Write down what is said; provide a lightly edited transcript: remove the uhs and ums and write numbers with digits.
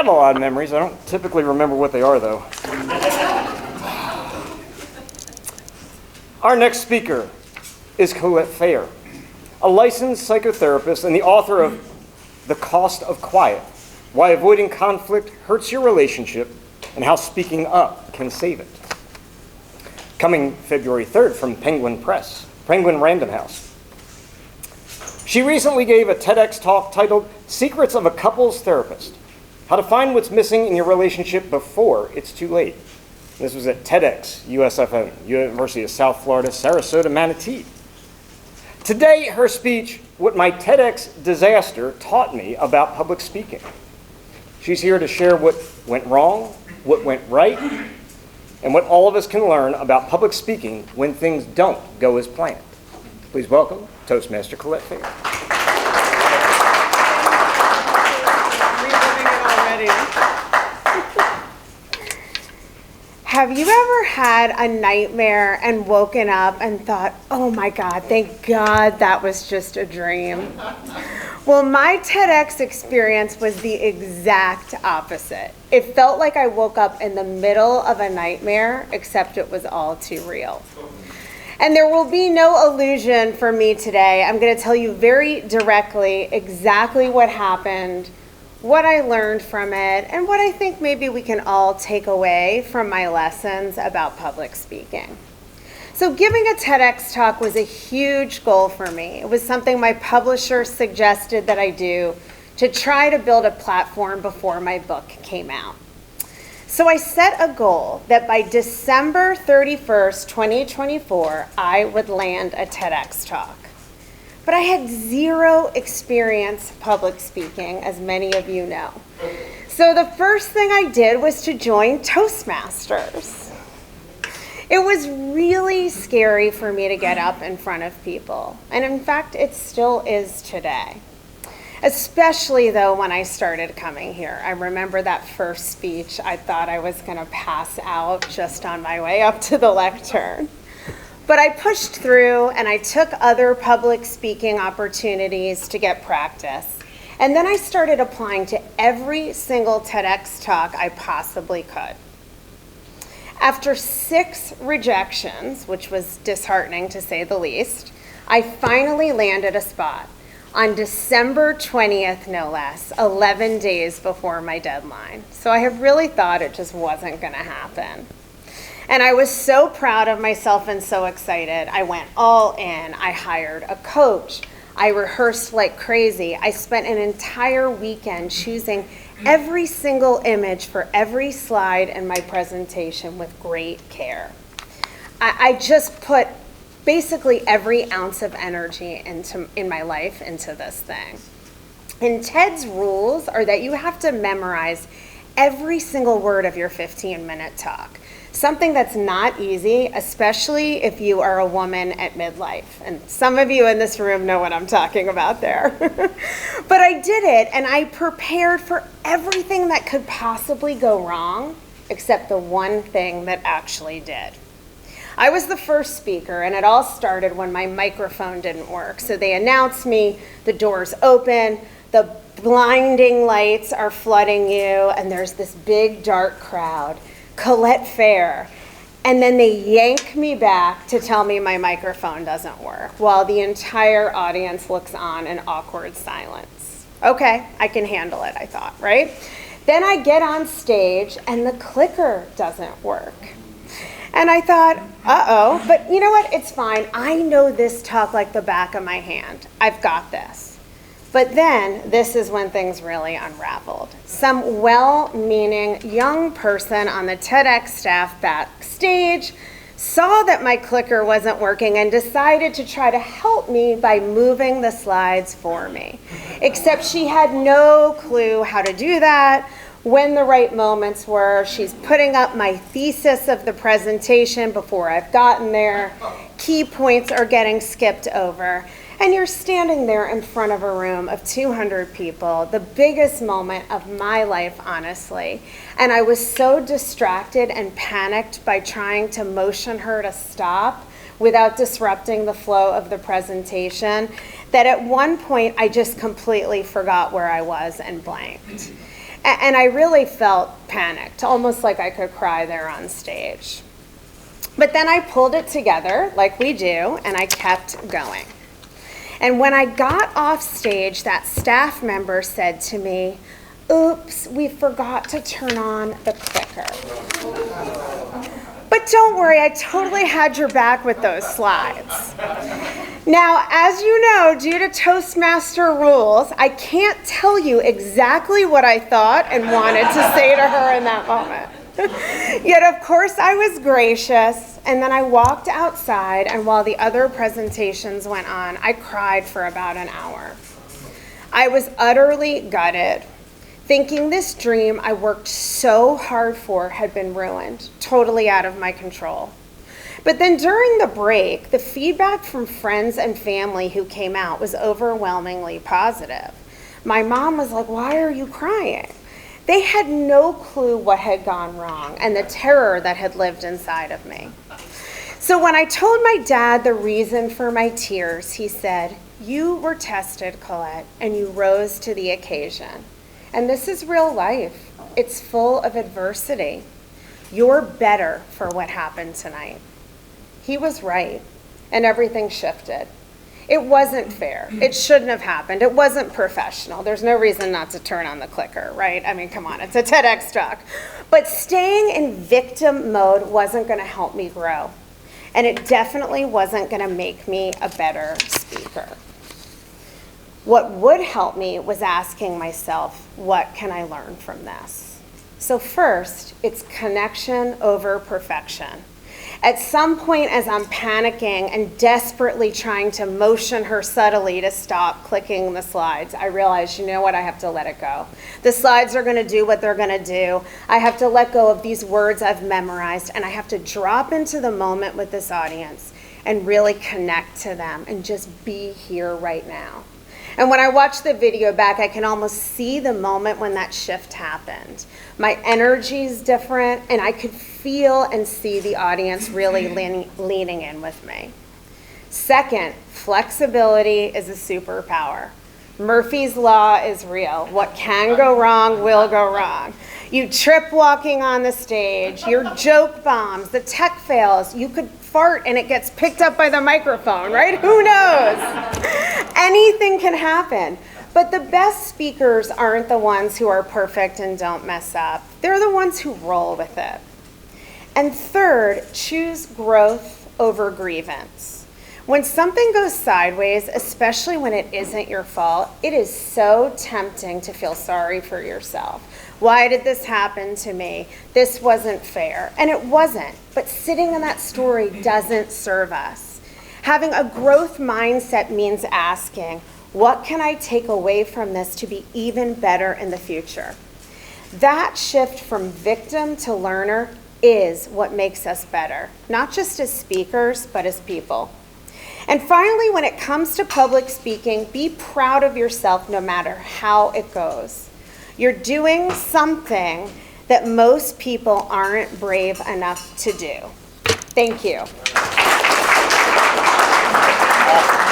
got a lot of memories. I don't typically remember what they are, though. Our next speaker is Colette Fehr, a licensed psychotherapist and the author of The Cost of Quiet, Why Avoiding Conflict Hurts Your Relationship and How Speaking Up Can Save It. Coming February 3rd from Penguin Random House. She recently gave a TEDx talk titled Secrets of a Couples Therapist, How to Find What's Missing in Your Relationship Before It's Too Late. This was at TEDx, USFM, University of South Florida, Sarasota, Manatee. Today, her speech, What My TEDx Disaster Taught Me About Public Speaking. She's here to share what went wrong, what went right, and what all of us can learn about public speaking when things don't go as planned. Please welcome Toastmaster Colette Fehr. Have you ever had a nightmare and woken up and thought, oh my God, thank God that was just a dream? Well, my TEDx experience was the exact opposite. It felt like I woke up in the middle of a nightmare, except it was all too real. And there will be no illusion for me today. I'm going to tell you very directly exactly what happened, what I learned from it, and what I think maybe we can all take away from my lessons about public speaking. So giving a TEDx talk was a huge goal for me. It was something my publisher suggested that I do to try to build a platform before my book came out. So I set a goal that by December 31st, 2024, I would land a TEDx talk. But I had zero experience public speaking, as many of you know. So the first thing I did was to join Toastmasters. It was really scary for me to get up in front of people. And in fact, it still is today. Especially though when I started coming here. I remember that first speech, I thought I was gonna pass out just on my way up to the lectern. But I pushed through and I took other public speaking opportunities to get practice. And then I started applying to every single TEDx talk I possibly could. After 6 rejections, which was disheartening to say the least, I finally landed a spot on December 20th, no less, 11 days before my deadline. So I had really thought it just wasn't gonna happen. And I was so proud of myself and so excited. I went all in. I hired a coach. I rehearsed like crazy. I spent an entire weekend choosing every single image for every slide in my presentation with great care. I just put basically every ounce of energy in my life into this thing. And TED's rules are that you have to memorize every single word of your 15-minute talk. Something that's not easy, especially if you are a woman at midlife. And some of you in this room know what I'm talking about there. But I did it, and I prepared for everything that could possibly go wrong, except the one thing that actually did. I was the first speaker, and it all started when my microphone didn't work. So they announced me, the door's open, the blinding lights are flooding you, and there's this big dark crowd. Colette Fehr, and then they yank me back to tell me my microphone doesn't work while the entire audience looks on in awkward silence. Okay, I can handle it, I thought, right? Then I get on stage and the clicker doesn't work. And I thought, uh-oh, but you know what, it's fine. I know this talk like the back of my hand. I've got this. But then, this is when things really unraveled. Some well-meaning young person on the TEDx staff backstage saw that my clicker wasn't working and decided to try to help me by moving the slides for me. Except she had no clue how to do that, when the right moments were. She's putting up my thesis of the presentation before I've gotten there. Key points are getting skipped over. And you're standing there in front of a room of 200 people, the biggest moment of my life, honestly. And I was so distracted and panicked by trying to motion her to stop without disrupting the flow of the presentation that at one point I just completely forgot where I was and blanked. And I really felt panicked, almost like I could cry there on stage. But then I pulled it together, like we do, and I kept going. And when I got off stage, that staff member said to me, "Oops, we forgot to turn on the clicker." But don't worry, I totally had your back with those slides. Now, as you know, due to Toastmaster rules, I can't tell you exactly what I thought and wanted to say to her in that moment. Yet, of course, I was gracious, and then I walked outside, and while the other presentations went on, I cried for about an hour. I was utterly gutted, thinking this dream I worked so hard for had been ruined, totally out of my control. But then during the break, the feedback from friends and family who came out was overwhelmingly positive. My mom was like, "Why are you crying?" They had no clue what had gone wrong and the terror that had lived inside of me. So when I told my dad the reason for my tears, he said, "You were tested, Colette, and you rose to the occasion. And this is real life. It's full of adversity. You're better for what happened tonight." He was right, and everything shifted. It wasn't fair. It shouldn't have happened. It wasn't professional. There's no reason not to turn on the clicker, right? I mean, come on, it's a TEDx talk. But staying in victim mode wasn't going to help me grow, and it definitely wasn't going to make me a better speaker. What would help me was asking myself, what can I learn from this? So first, it's connection over perfection. At some point, as I'm panicking and desperately trying to motion her subtly to stop clicking the slides, I realize, you know what, I have to let it go. The slides are gonna do what they're gonna do. I have to let go of these words I've memorized, and I have to drop into the moment with this audience and really connect to them and just be here right now. And when I watch the video back, I can almost see the moment when that shift happened. My energy is different, and I could feel and see the audience really leaning in with me. Second, flexibility is a superpower. Murphy's Law is real. What can go wrong will go wrong. You trip walking on the stage, your joke bombs, the tech fails, you could fart and it gets picked up by the microphone, right? Who knows? Anything can happen. But the best speakers aren't the ones who are perfect and don't mess up. They're the ones who roll with it. And third, choose growth over grievance. When something goes sideways, especially when it isn't your fault, it is so tempting to feel sorry for yourself. Why did this happen to me? This wasn't fair. And it wasn't. But sitting in that story doesn't serve us. Having a growth mindset means asking, what can I take away from this to be even better in the future? That shift from victim to learner is what makes us better, not just as speakers, but as people. And finally, when it comes to public speaking, be proud of yourself no matter how it goes. You're doing something that most people aren't brave enough to do. Thank you. Awesome.